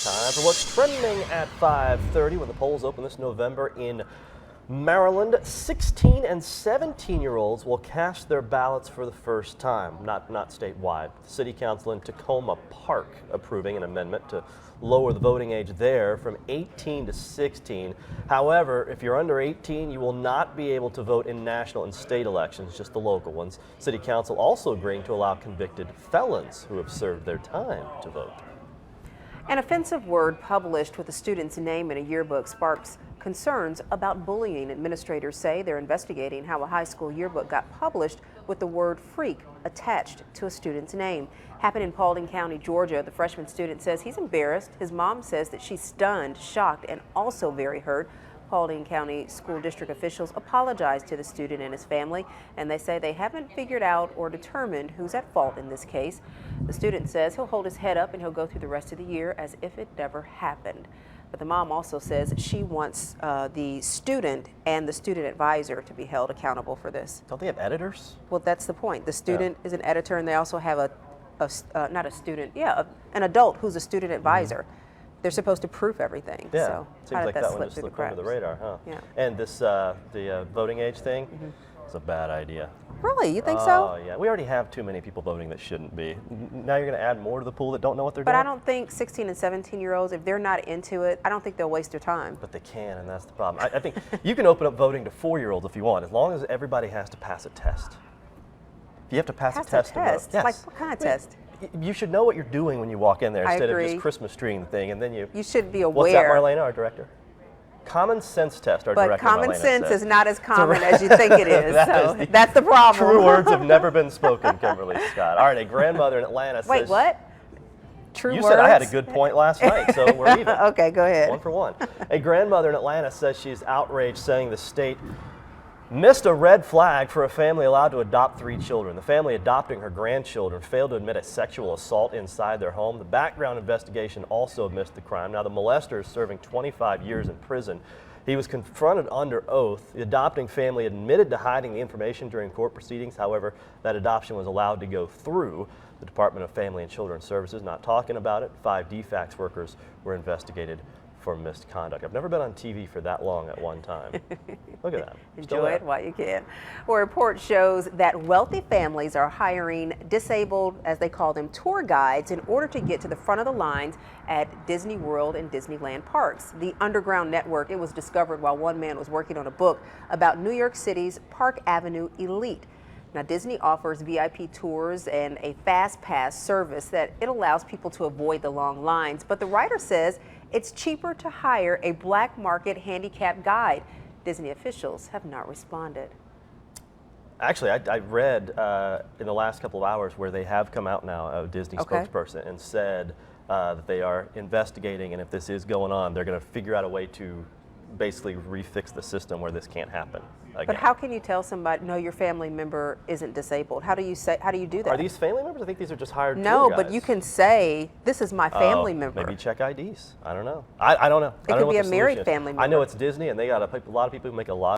Time for what's trending at 5:30 when the polls open this November in Maryland. 16 and 17-year-olds will cast their ballots for the first time, not statewide. The City Council in Tacoma Park approving an amendment to lower the voting age there from 18 to 16. However, if you're under 18, you will not be able to vote in national and state elections, just the local ones. City Council also agreeing to allow convicted felons who have served their time to vote. An offensive word published with a student's name in a yearbook sparks concerns about bullying. Administrators say they're investigating how a high school yearbook got published with the word freak attached to a student's name. Happened in Paulding County, Georgia. The freshman student says he's embarrassed. His mom says that she's stunned, shocked, and also very hurt. Paulding County School District officials apologized to the student and his family, and they say they haven't figured out or determined who's at fault in this case. The student says he'll hold his head up and he'll go through the rest of the year as if it never happened. But the mom also says she wants the student and the student advisor to be held accountable for this. Don't they have editors? Well, that's the point. The student is an editor, and they also have an adult who's a student advisor. They're supposed to proof everything. Yeah, So seems like that one just slipped under the radar, huh? Yeah. And this, the voting age thing, is a bad idea. Really? You think so? Oh, yeah. We already have too many people voting that shouldn't be. Now you're going to add more to the pool that don't know what they're But doing? I don't think 16 and 17-year-olds, if they're not into it, I don't think they'll waste their time. But they can, and that's the problem. I think you can open up voting to 4-year-olds if you want, as long as everybody has to pass a test. If you have to pass a test to vote. Yes. Like what kind of test? You should know what you're doing when you walk in there instead of agree. just Christmas treeing the thing, and then you should be aware. What's that, Marlena, our director? Common sense test, our but director, common Marlena sense said. is not as common as you think it is. That's the problem. True words have never been spoken, Kimberly Scott. All right, a grandmother in Atlanta says... Wait, what? True words? You said I had a good point last night, so we're even. Okay, go ahead. 1 for 1. A grandmother in Atlanta says she's outraged, saying the state missed a red flag for a family allowed to adopt 3 children. The family adopting her grandchildren failed to admit a sexual assault inside their home. The background investigation also missed the crime. Now, the molester is serving 25 years in prison. He was confronted under oath. The adopting family admitted to hiding the information during court proceedings. However, that adoption was allowed to go through. The Department of Family and Children's Services not talking about it. 5 DFACS workers were investigated for misconduct. I've never been on TV for that long at one time. Look at that. Enjoy it while you can. Well, a report shows that wealthy families are hiring disabled, as they call them, tour guides in order to get to the front of the lines at Disney World and Disneyland parks. The underground network, it was discovered while one man was working on a book about New York City's Park Avenue elite. Now, Disney offers VIP tours and a fast pass service that it allows people to avoid the long lines. But the writer says it's cheaper to hire a black market handicap guide. Disney officials have not responded. Actually, I read in the last couple of hours where they have come out now, a Disney spokesperson, and said that they are investigating, and if this is going on, they're going to figure out a way to basically refix the system where this can't happen again. But how can you tell somebody, no, your family member isn't disabled? How do you do that? Are these family members? I think these are just hired tour No, guides. but you can say, this is my family member. Maybe check IDs. I don't know. I don't know. It could be a married family member. I know it's Disney, and they got a lot of people who make a lot